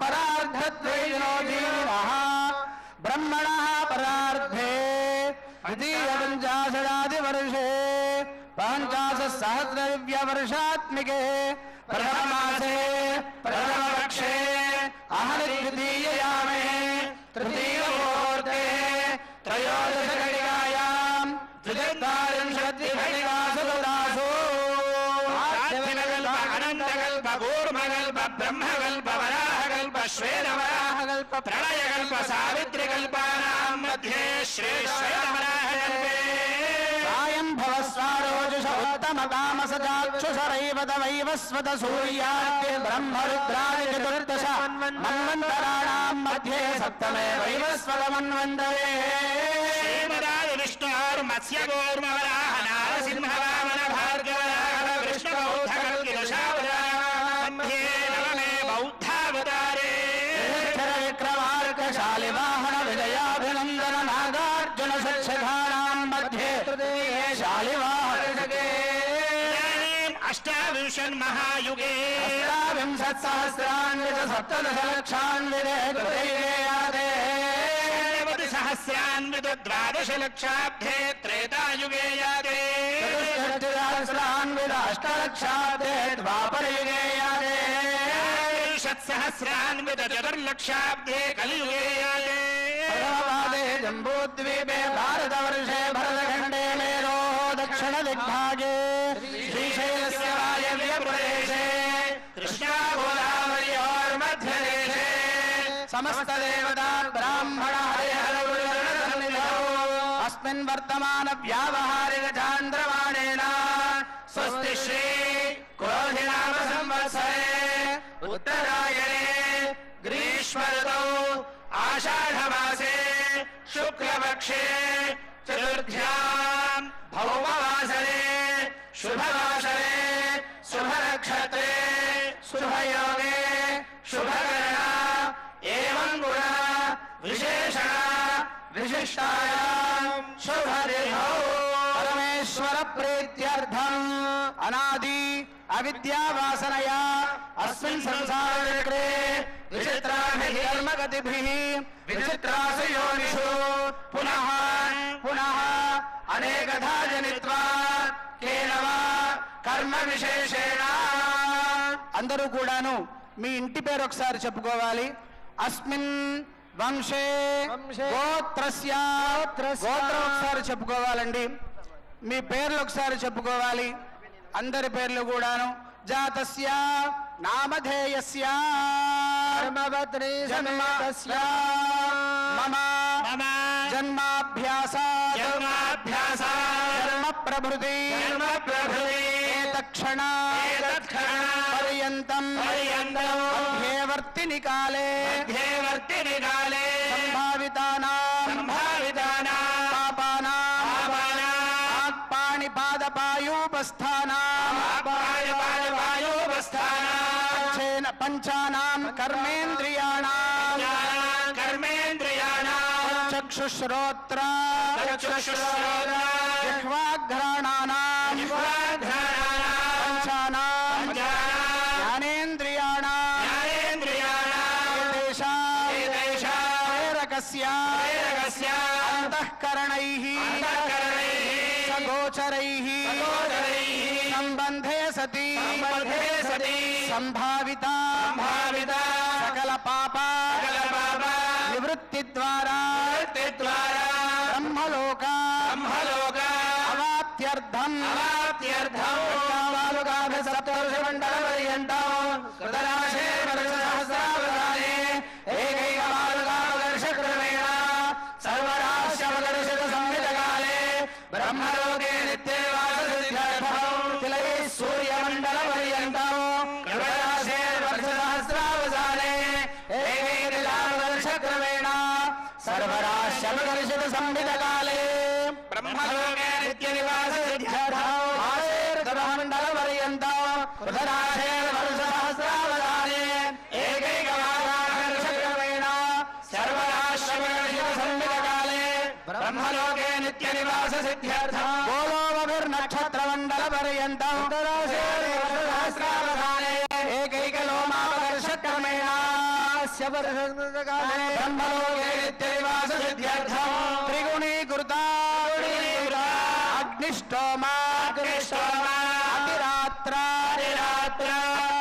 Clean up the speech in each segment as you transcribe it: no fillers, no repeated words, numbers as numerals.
परार्धत्वेनोधीनः ब्रह्मणः परार्धे द्वितीयपञ्चाशदादिवर्षे 50,000 प्रथममासे प्रथमपक्षे अहनिद्वितीययामे तृतीयमुहूर्ते त्रयोदशघटिकायां द्विचत्वारिंशद्घटिकासु अनन्तकल्प कूर्मकल्प ब्रह्मकल्प वराहकल्प श्वेतवराहकल्प प्रलयकल्प सावित्रिकल्पानां मध्ये श्वेतवराहकल्पे उत्तमकामसदाक्षुषरैवतवैवस्वत सूर्याद्य ब्रह्मरुद्रादि चतुर्दश मन्वन्तराणां मध्ये सप्तमे वैवस्वतमन्वन्तरे श्रीमदादिविष्णोर्मत्स्यकूर्मवराह नारसिंहवामन भार्गवराह विष्णुबौद्धकल्किलशावतारे नवमे बौद्धावतारे विक्रमार्कशालिवाहन विजयाभिनन्दन नागार्जुन सच्छघानां मध्ये तृतीये शालिवाहनके अष्टाविंशन् महायुगे अष्टाविंशत्सहस्रान्वित सप्तदशलक्षान्विते तृतीये सहस्रान्वित द्वादशलक्षाब्धे त्रेतायुगे यादे सहस्रान्वित अष्टलक्षाब्धे द्वापरयुगे यादे षट्सहस्रान्वित चतुर्लक्षाब्धे कलियुगे यादे प्रथमपादे जम्बूद्वीपे भारतवर्षे भरतखण्डे मेरो दक्षिण दिग्भागे श्रीशैलस्य वायव्यप्रदेशे कृष्णा गोदावर्योर्मध्यदेशे समस्त देवता ब्राह्मण अस्मिन् वर्तमान व्यावहारिक चान्द्रमाणेन स्वस्ति श्री क्रोधिनाम संवत्सरे उत्तरायणे ग्रीष्म ऋतौ आषाढमासे शुक्लपक्षे चतुर्थ्यां भौमवासरे शुभवासरे शुभनक्षत्रे शुभयोगे शुभकरणा एवं गुण विशेषण विशिष्टायां शुभतिथौ परमेश्वर प्रीत्यर्थम् अनादि अविद्यावासनया अस्मिन् संसारचक्रे विचित्राभिः कर्मगतिभिः विचित्रासु योनिषु पुनः पुनः अनेकधा जनित्वा केन वा कर्म विशेषेण అందరూ కూడాను మీ ఇంటి పేరు ఒకసారి చెప్పుకోవాలి. అస్మిన్ వంశే గోత్రస్య గోత్రం ఒకసారి చెప్పుకోవాలండి. మీ పేర్లు ఒకసారి చెప్పుకోవాలి అందరి పేర్లు కూడాను. జాతస్య నామధేయస్య ధర్మపత్ని సమేతస్య మమ జన్మాభ్యాసాత్ ధర్మ ప్రభృతి తక్షణ పర్యంతం మధ్యేవర్తిని కాలే సంభావితానాం పాపానాం పాణిపాదపాయూపస్థానాం పంచానాం కర్మేంద్రియాణాం చక్షుశ్రోత్ర జిహ్వాఘ్రాణానాం పంచానాం జ్ఞానేంద్రియాణాం ప్రేరకస్య అంతఃకరణైః సగోచరైః సంబంధే సతి సంభావిత సకల పాప నివృత్తి ద్వారా బ్రహ్మలోక అవాప్త్యర్థం సప్తర్షిమండల పర్యంతం కృతరాశే సహస్రావధానే ఏకైకమాలుగామదర్శక్రమేణ సర్వరాశ్యమదర్శక సంహితకాలే బ్రహ్మలోకే నిత్యేవాససిద్ధ్యర్థం తిలైః సూర్యమండల పర్యంతం కృతరాశే సహస్రావధానే ఏకైకమాలుగామదర్శక్రమేణ సర్వరాశ్యమదర్శక సంహితకాలే బ్రహ్మలోకే నిత్యనివాససిద్ధ్యర్థం మండల పర్యంతం కృతరాశే సహస్రావధానే ఏకైకమాలుగామదర్శక్రమేణ సర్వరాశ్యమదర్శక సంహితకాలే బ్రహ్మలోకే నిత్యనివాస సిద్ధ్యర్థం గోలోమభిర్నక్షత్రమండల పర్యంతం సహస్రావధానే ఏకైకలోమాపదర్శక్రమేణ బ్రహ్మలోకే నిత్యనివాస సిద్ధ్యర్థం త్రిగుణీకృత అగ్నిష్టోమ అతిరాత్ర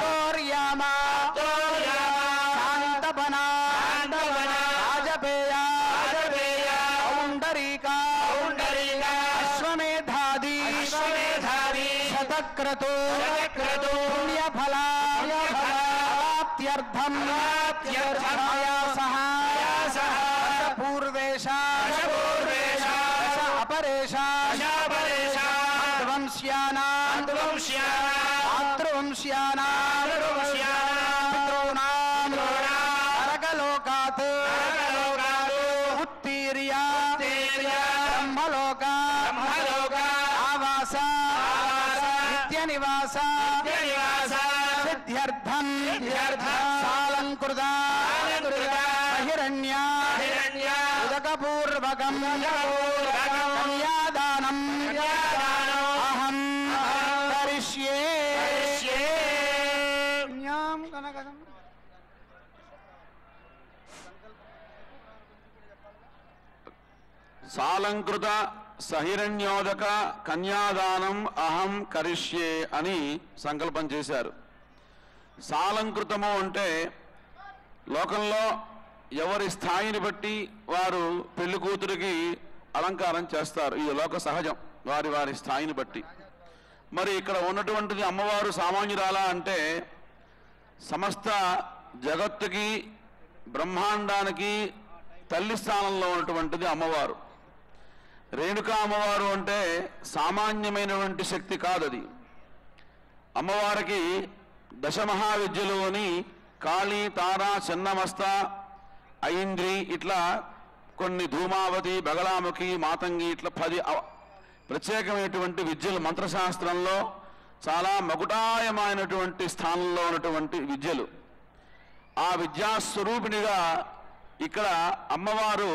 తోర్యామ శాంతపన రాజపేయ ఔండరీక అశ్వమేధాది శతక్రతు పుణ్యఫల ప్రాప్త్యర్థం పూర్వేశ అపరేశ పితॄణాం నరకలోకాత్ ఉత్తీర్య బ్రహ్మలోక ఆవాస నిత్యనివాస సిద్ధ్యర్థం సాలంకృత బహిరణ్య ఉదకపూర్వకం కన్యాదానం అహం కరిష్యే. సాలంకృత సహిరణ్యోదక కన్యాదానం అహం కరిష్యే అని సంకల్పం చేశారు. సాలంకృతము అంటే లోకంలో ఎవరి స్థాయిని బట్టి వారు పెళ్లి కూతురికి అలంకారం చేస్తారు. ఇది లోక సహజం, వారి వారి స్థాయిని బట్టి. మరి ఇక్కడ ఉన్నటువంటిది అమ్మవారు సామాన్యురాలా అంటే సమస్త జగత్తుకి బ్రహ్మాండానికి తల్లి స్థానంలో ఉన్నటువంటిది అమ్మవారు. రేణుకా అమ్మవారు అంటే సామాన్యమైనటువంటి శక్తి కాదది. అమ్మవారికి దశమహావిద్యలు అని కాళీ, తార, చిన్నమస్త, ఐంద్రి ఇట్లా కొన్ని, ధూమావతి, బగలాముఖి, మాతంగి ఇట్లా 10 ప్రత్యేకమైనటువంటి విద్యలు మంత్రశాస్త్రంలో చాలా మకుటాయమైనటువంటి స్థానంలో ఉన్నటువంటి విద్యలు. ఆ విద్యాస్వరూపిణిగా ఇక్కడ అమ్మవారు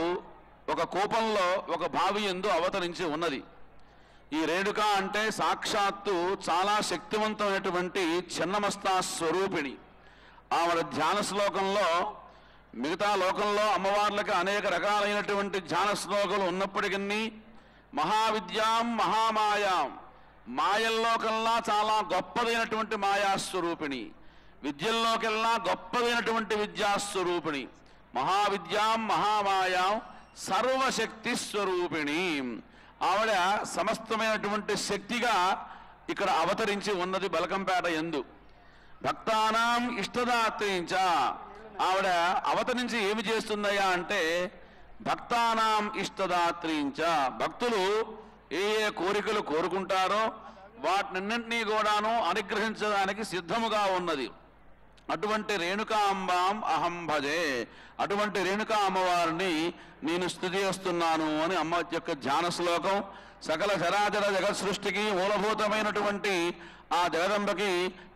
ఒక కోపంలో ఒక భావి యందు అవతరించి ఉన్నది. ఈ రేణుక అంటే సాక్షాత్తు చాలా శక్తివంతమైనటువంటి చిన్నమస్తా స్వరూపిణి. ఆవిడ ధ్యాన శ్లోకంలో మిగతా లోకంలో అమ్మవార్లకి అనేక రకాలైనటువంటి ధ్యాన శ్లోకాలు ఉన్నప్పటికీ మహావిద్యాం మహామాయాం, మాయల్లోకల్లా చాలా గొప్పదైనటువంటి మాయాస్వరూపిణి, విద్యల్లోకెల్లా గొప్పదైనటువంటి విద్యాస్వరూపిణి. మహావిద్యాం మహామాయాం సర్వశక్తి స్వరూపిణి. ఆవిడ సమస్తమైనటువంటి శక్తిగా ఇక్కడ అవతరించి ఉన్నది బలకంపేట యందు. భక్తానాం ఇష్టదాత్రించ, ఆవిడ అవతరించి ఏమి చేస్తుందయ్యా అంటే భక్తానాం ఇష్టదాత్రించ, భక్తులు ఏ ఏ కోరికలు కోరుకుంటారో వాటినన్నింటినీ కూడాను అనుగ్రహించడానికి సిద్ధముగా ఉన్నది. అటువంటి రేణుకాంబాం అహం భజే, అటువంటి రేణుకా అమ్మవారిని నేను స్తుతి చేస్తున్నాను అని అమ్మ యొక్క ధ్యాన శ్లోకం. సకల చరాచర జగత్ సృష్టికి మూలభూతమైనటువంటి ఆ జగదంబకి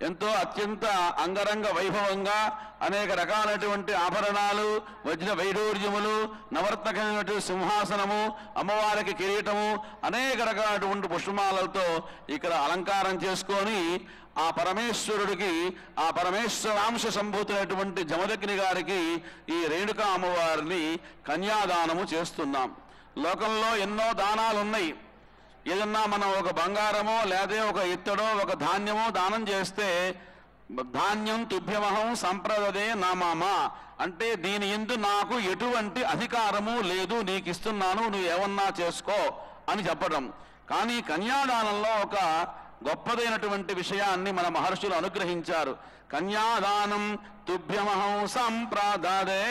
ఎంతో అత్యంత అంగరంగ వైభవంగా అనేక రకాలైనటువంటి ఆభరణాలు, వజ్ర వైడూర్యములు, నవర్తకమైనటువంటి సింహాసనము, అమ్మవారికి కిరీటము, అనేక రకాలైనటువంటి పుష్పమాలలతో ఇక్కడ అలంకారం చేసుకొని ఆ పరమేశ్వరుడికి, ఆ పరమేశ్వరాంశ సంభూతులైనటువంటి జమదగ్ని గారికి ఈ రేణుకా అమ్మవారిని కన్యాదానము చేస్తున్నాం. లోకంలో ఎన్నో దానాలు ఉన్నాయి. ఏదన్నా మనం ఒక బంగారమో లేదా ఒక ఇత్తడో ఒక ధాన్యమో దానం చేస్తే ధాన్యం తుభ్యమహం సంప్రదదే నామామ అంటే దీని యందు నాకు ఎటువంటి అధికారము లేదు, నీకు ఇస్తున్నాను, నువ్వు ఏమన్నా చేసుకో అని చెప్పడం. కానీ కన్యాదానంలో ఒక గొప్పదైనటువంటి విషయాన్ని మన మహర్షులు అనుగ్రహించారు. కన్యాదానం తుభ్యమహం సంప్రదదే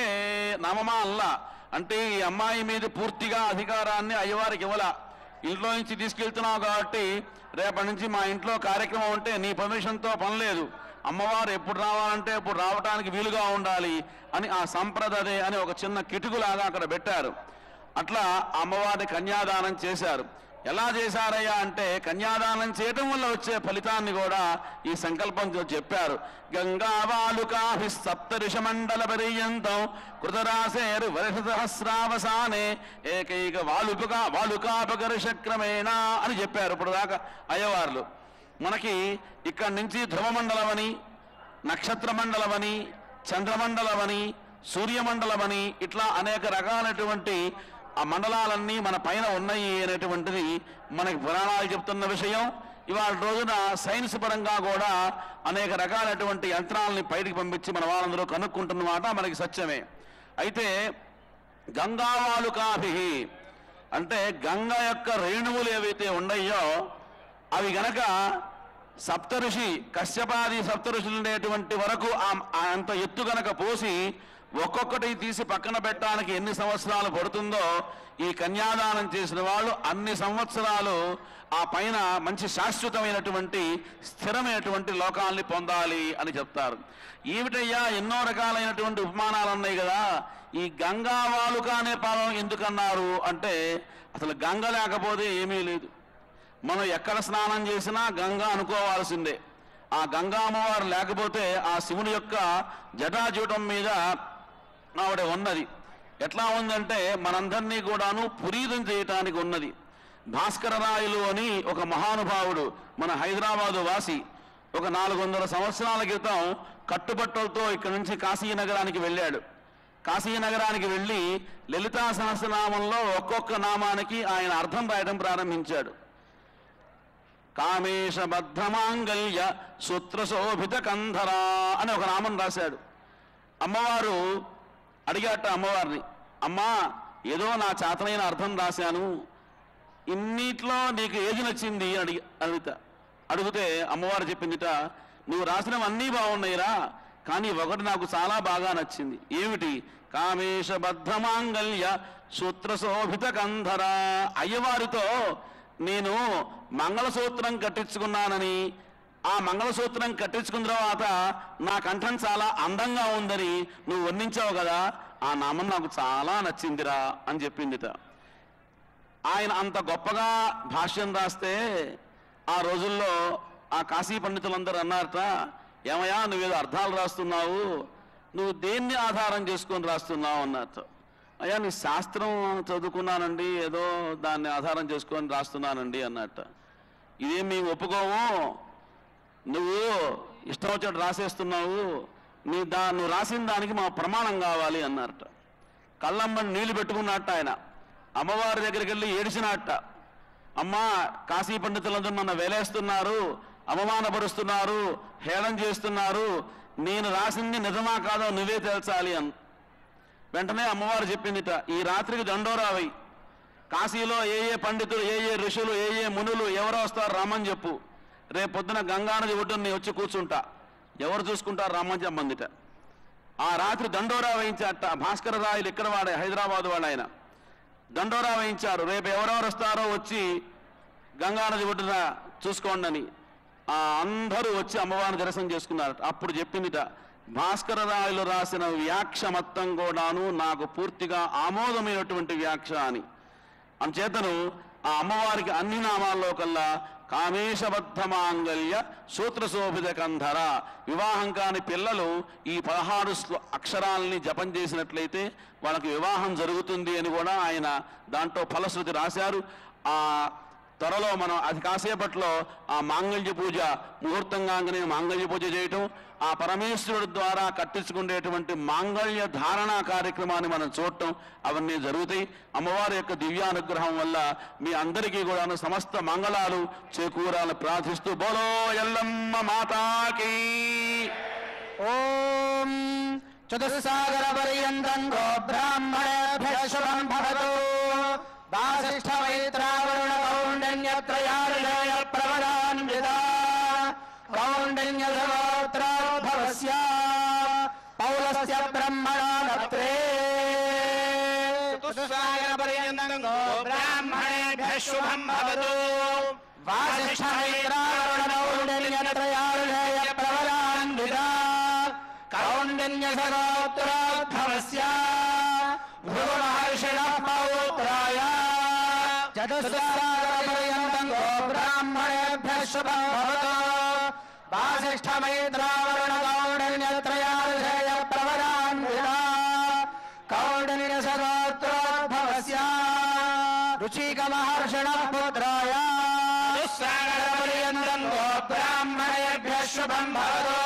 నామమా అల్లా అంటే ఈ అమ్మాయి మీద పూర్తిగా అధికారాన్ని అయ్యవారికి ఇవ్వాల. ఇంట్లో నుంచి తీసుకెళ్తున్నావు కాబట్టి రేపటి నుంచి మా ఇంట్లో కార్యక్రమం ఉంటే నీ పర్మిషన్తో పని లేదు, అమ్మవారు ఎప్పుడు రావాలంటే అప్పుడు రావటానికి వీలుగా ఉండాలి అని ఆ సంప్రదదే అని ఒక చిన్న కిటుకులాగా అక్కడ పెట్టారు. అట్లా అమ్మవారిని కన్యాదానం చేశారు. ఎలా చేశారయ్యా అంటే కన్యాదానం చేయటం వల్ల వచ్చే ఫలితాన్ని కూడా ఈ సంకల్పంతో చెప్పారు. గంగావాలుకాభి సప్తరిషమండల పర్యంతం కృతరాసేరు వర్ష సహస్రావసానే ఏకైక వాలుకాపకర్షక్రమేణ అని చెప్పారు. ఇప్పుడు దాకా అయ్యవార్లు మనకి ఇక్కడి నుంచి ధ్రువమండలమని, నక్షత్ర మండలమని, చంద్రమండలమని, సూర్యమండలమని ఇట్లా అనేక రకాలైనటువంటి ఆ మండలాలన్నీ మన పైన ఉన్నాయి అనేటువంటిది మనకి పురాణాలు చెప్తున్న విషయం. ఇవాళ రోజున సైన్స్ పరంగా కూడా అనేక రకాలైనటువంటి యంత్రాలని బయటికి పంపించి మన వాళ్ళందరూ కనుక్కుంటున్నమాట మనకి సత్యమే. అయితే గంగావాలుకాభి అంటే గంగ యొక్క రేణువులు ఏవైతే ఉన్నాయో అవి గనక సప్తఋషి కశ్యపాది సప్తఋషులు ఉండేటువంటి వరకు అంత ఎత్తు గనక పోసి ఒక్కొక్కటి తీసి పక్కన పెట్టడానికి ఎన్ని సంవత్సరాలు పడుతుందో ఈ కన్యాదానం చేసిన వాళ్ళు అన్ని సంవత్సరాలు ఆ పైన మంచి శాశ్వతమైనటువంటి స్థిరమైనటువంటి లోకాల్ని పొందాలి అని చెప్తారు. ఏమిటయ్యా ఎన్నో రకాలైనటువంటి ఉపమానాలు ఉన్నాయి కదా, ఈ గంగా వాలుక అనే పదం ఎందుకన్నారు అంటే అసలు గంగ లేకపోతే ఏమీ లేదు. మనం ఎక్కడ స్నానం చేసినా గంగ అనుకోవాల్సిందే. ఆ గంగా అమ్మవారు లేకపోతే ఆ శివుని యొక్క జటాజూటం మీద ఆవిడ ఉన్నది. ఎట్లా ఉందంటే మనందరినీ కూడాను పురీదం చేయటానికి ఉన్నది. భాస్కర రాయలు అని ఒక మహానుభావుడు మన హైదరాబాదు వాసి ఒక 400 సంవత్సరాల క్రితం కట్టుబట్టలతో ఇక్కడ నుంచి కాశీనగరానికి వెళ్ళాడు. కాశీనగరానికి వెళ్ళి లలితా సహస్రనామంలో ఒక్కొక్క నామానికి ఆయన అర్థం రాయడం ప్రారంభించాడు. కామేశబద్ధమాంగల్య సూత్రశోభిత కంధరా అని ఒక నామం రాశాడు. అమ్మవారు అడిగాట అమ్మవారిని, అమ్మా ఏదో నా చేతనైన అర్థం రాశాను, ఇన్నిట్లో నీకు ఏది నచ్చింది అని అడిగితే అమ్మవారు చెప్పిందిట, నువ్వు రాసినవన్నీ బాగున్నాయిరా, కానీ ఒకటి నాకు చాలా బాగా నచ్చింది. ఏమిటి? కామేశబద్ధమాంగల్య సూత్రశోభిత కంధరా. అయ్యవారితో నేను మంగళసూత్రం కట్టించుకున్నానని, ఆ మంగళసూత్రం కట్టించుకున్న తర్వాత నా కంఠం చాలా అందంగా ఉందని నువ్వు వర్ణించావు కదా, ఆ నామం నాకు చాలా నచ్చిందిరా అని చెప్పిందిట. ఆయన అంత గొప్పగా భాష్యం రాస్తే ఆ రోజుల్లో ఆ కాశీ పండితులందరూ అన్నారట, ఏమయ్యా నువ్వేదో అర్థాలు రాస్తున్నావు, నువ్వు దేన్ని ఆధారం చేసుకొని రాస్తున్నావు అన్నట్టు. అయ్యా నీ శాస్త్రం చదువుకున్నానండి, ఏదో దాన్ని ఆధారం చేసుకొని రాస్తున్నానండి అన్నట్టు. ఇదేం మేము ఒప్పుకోము, నువ్వు ఇష్టం వచ్చినట్టు రాసేస్తున్నావు, నువ్వు రాసిన దానికి మా ప్రమాణం కావాలి అన్నారట. కళ్ళమ్మని నీళ్లు పెట్టుకున్నట్ట ఆయన అమ్మవారి దగ్గరికి వెళ్ళి ఏడిచినట్ట, అమ్మా కాశీ పండితులందరూ నన్ను వేలేస్తున్నారు, అవమానపరుస్తున్నారు, హేళన చేస్తున్నారు, నేను రాసింది నిజమా కాదో నువ్వే తేల్చాలి అని. వెంటనే అమ్మవారు చెప్పిందిట, ఈ రాత్రికి దండోరావై కాశీలో ఏ పండితులు ఏ ఋషులు ఏ మునులు ఎవరో వస్తారు రమ్మని చెప్పు, రేపు పొద్దున గంగానది ఒడ్డున నేను వచ్చి కూర్చుంటా, ఎవరు చూసుకుంటారు రమ్మని చెప్పమందిట. ఆ రాత్రి దండోరా వేయించాట. భాస్కర రాయలు ఇక్కడ వాడే హైదరాబాద్ వాడు ఆయన. దండోరా వేయించారు, రేపు ఎవరెవరు వస్తారో వచ్చి గంగానది ఒడ్డున చూసుకోండి అని. అందరూ వచ్చి అమ్మవారిని దర్శనం చేసుకున్నారు. అప్పుడు చెప్పిందిట, భాస్కర రాయలు రాసిన వ్యాఖ్య మొత్తం కూడాను నాకు పూర్తిగా ఆమోదమైనటువంటి వ్యాఖ్య అని. అంచేతను ఆ అమ్మవారికి అన్ని నామాల్లో కల్లా కామేశబద్ధ మాంగళ్య సూత్రశోభిత కంధర, వివాహం కాని పిల్లలు ఈ 16 అక్షరాలని జపం చేసినట్లయితే వాళ్ళకి వివాహం జరుగుతుంది అని కూడా ఆయన దాంట్లో ఫలశ్రుతి రాశారు. ఆ త్వరలో మనం అది కాసేపట్లో ఆ మాంగళ్య పూజ ముహూర్తంగానే మాంగళ్య పూజ చేయటం, ఆ పరమేశ్వరుడు ద్వారా కట్టించుకునేటువంటి మాంగళ్య ధారణ కార్యక్రమాన్ని మనం చూడటం అవన్నీ జరుగుతాయి. అమ్మవారి యొక్క దివ్యానుగ్రహం వల్ల మీ అందరికీ కూడా సమస్త మంగళాలు చేకూరాలని ప్రార్థిస్తూ బోలో ఎల్లమ్మ మాతాకి. ఓం చతుస్సాగర పర్యంతం గో బ్రాహ్మణేభ్యః శుభం భవతు. వాసిష్ఠ మైత్రావరుణ కౌండిన్యత్రయారుణేయ ప్రవరాన్వితా కౌండిన్య సగోత్రోద్భవస్య పౌలస్య బ్రహ్మణా నత్రే. చతుస్సాగర పర్యంతం గో బ్రాహ్మణేభ్యః శుభం భవతు. వాసిష్ఠ మైత్రావరుణ కౌండిన్యత్రయారుణేయ ప్రవరాన్వితా కౌండిన్య సగోత్రోద్భవస్య భృగుమహర్షిణః పౌత్రాయ. చతుస్సాగర పర్యంతం గో బ్రాహ్మణేభ్యః శుభం భవతు. వాసిష్ఠ మైత్రావరుణ కౌండిన్యత్రయారుషేయ ప్రవరాన్వితా కౌండిన్య సగోత్రోద్భవస్య రుచికమహర్షిణః పుత్రాయ. చతుస్సాగర పర్యంతం గో బ్రాహ్మణేభ్యః శుభం భవతు.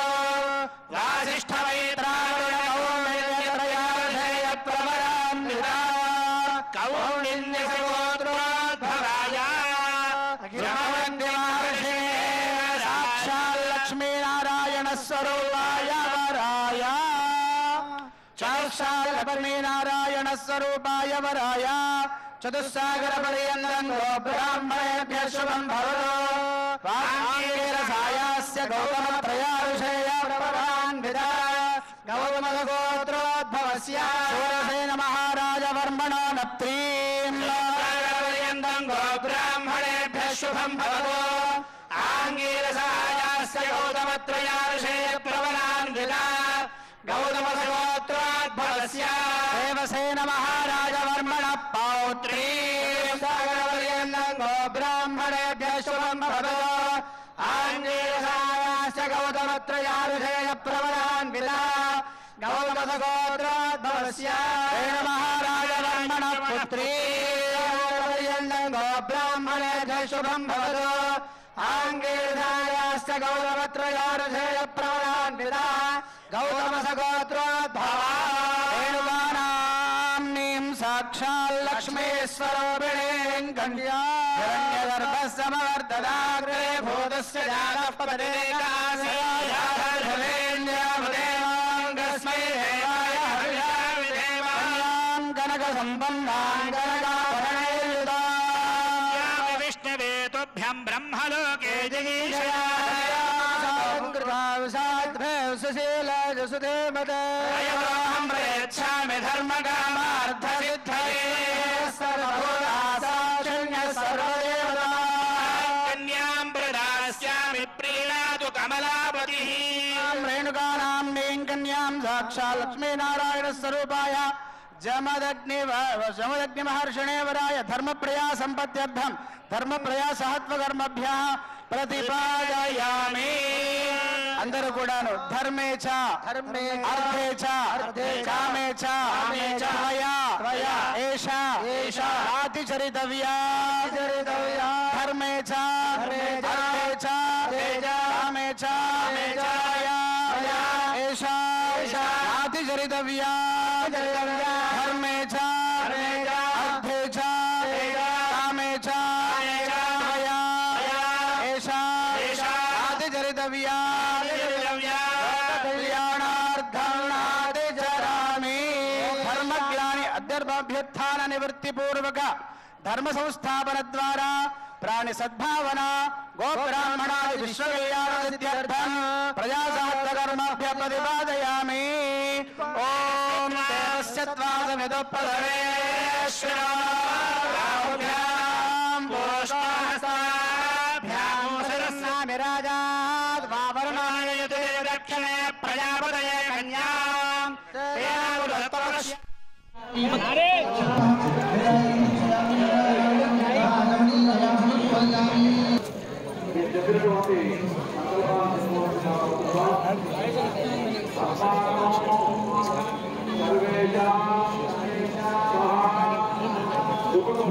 వాసిష్ఠ మైత్రావరుణ కౌండిన్యత్రయారుషేయ చతుస్సాగరపరిణే నారాయణ స్వరూపాయ వరాయ చతుస్సాగరపర్యంతం గో బ్రాహ్మణేభ్యః శుభం భవతు వాంగీరసాయాస్య గౌతమత్రయారుషేయ ప్రవరాన్వితా గౌతమగోత్రోద్భవస్య శూరసేన మహారాజవర్మణో నప్త్రీం పర్యంతం గో బ్రాహ్మణేభ్యః శుభం భవతు ఆంగీరసాయాస్య గౌతమత్రయారుషేయ ప్రవరాన్వితా గౌతమగోత్రోద్భవస్య దేవసేన మహారాజవర్మణ పౌత్రీ గో బ్రాహ్మణేభ్యః శుభం భవతు ఆంగీరసాయాస్య గౌతమత్రయారుషేయ ప్రవరాన్వితా గౌతమగోత్రోద్భవస్య మహారాజవర్మణ పుత్రీ గో బ్రాహ్మణేభ్యః శుభం భవతు ఆంగీరసాయాస్య గౌతమత్రయారుషేయ ప్రవరాన్వితా గౌతమసగోత్రోద్భవాం సాక్షాల్లక్ష్మీస్వరూపిణీం గర్భస్సమవర్ధదాగ్రే భూతస్య విష్ణువేతుభ్యం బ్రహ్మలోకే జగీషయా సుశీలసుదేమతేహం ప్రయచ్ఛామి ధర్మకామార్థసిద్ధయే కన్యాం ప్రదాస్యామి ప్రీణాతు కమలాపతిః రేణుకానాం నీం కన్యాం సాక్షాత్ లక్ష్మీనారాయణ స్వరూపాయ జమదగ్ని మహర్షిణే వరాయ ధర్మప్రయా సంపత్త్యర్థం ధర్మప్రయా సహత్వకర్మభ్యః ప్రతిపాదయామి. అందరూ కూడాను ధర్మే చ అర్థే చ కామే చ త్వయా ఏషా ఆతిచరితవ్యా ధర్మే చ అర్థే చ కామే చ త్వయా ఏషా ఆతిచరితవ్యా ధర్మే చ అర్థే చ కామే చ త్వయా ఏషా ఆతిచరితవ్యా ధర్మజ్ఞాని అధ్యర్భాభ్యుత్థాన నివృత్తి పూర్వక ధర్మ సంస్థాపన ద్వారా ప్రాణి సద్భావన గోబ్రాహ్మణాది విశ్వకళ్యాణ సిద్ధ్యర్థం ప్రజాసహత్వకర్మభ్య ప్రతిపాదయామి. ఓం దేవస్య త్వాసమిదో పదవేశ్వరాభ్యాం పుష్పహస్తాభ్యాం శిరస్నామిరాజాత్ వావరణాయతే దక్షిణే ప్రజాపతయే కన్యాం తేనాముదత్తమస్య కుటుంబ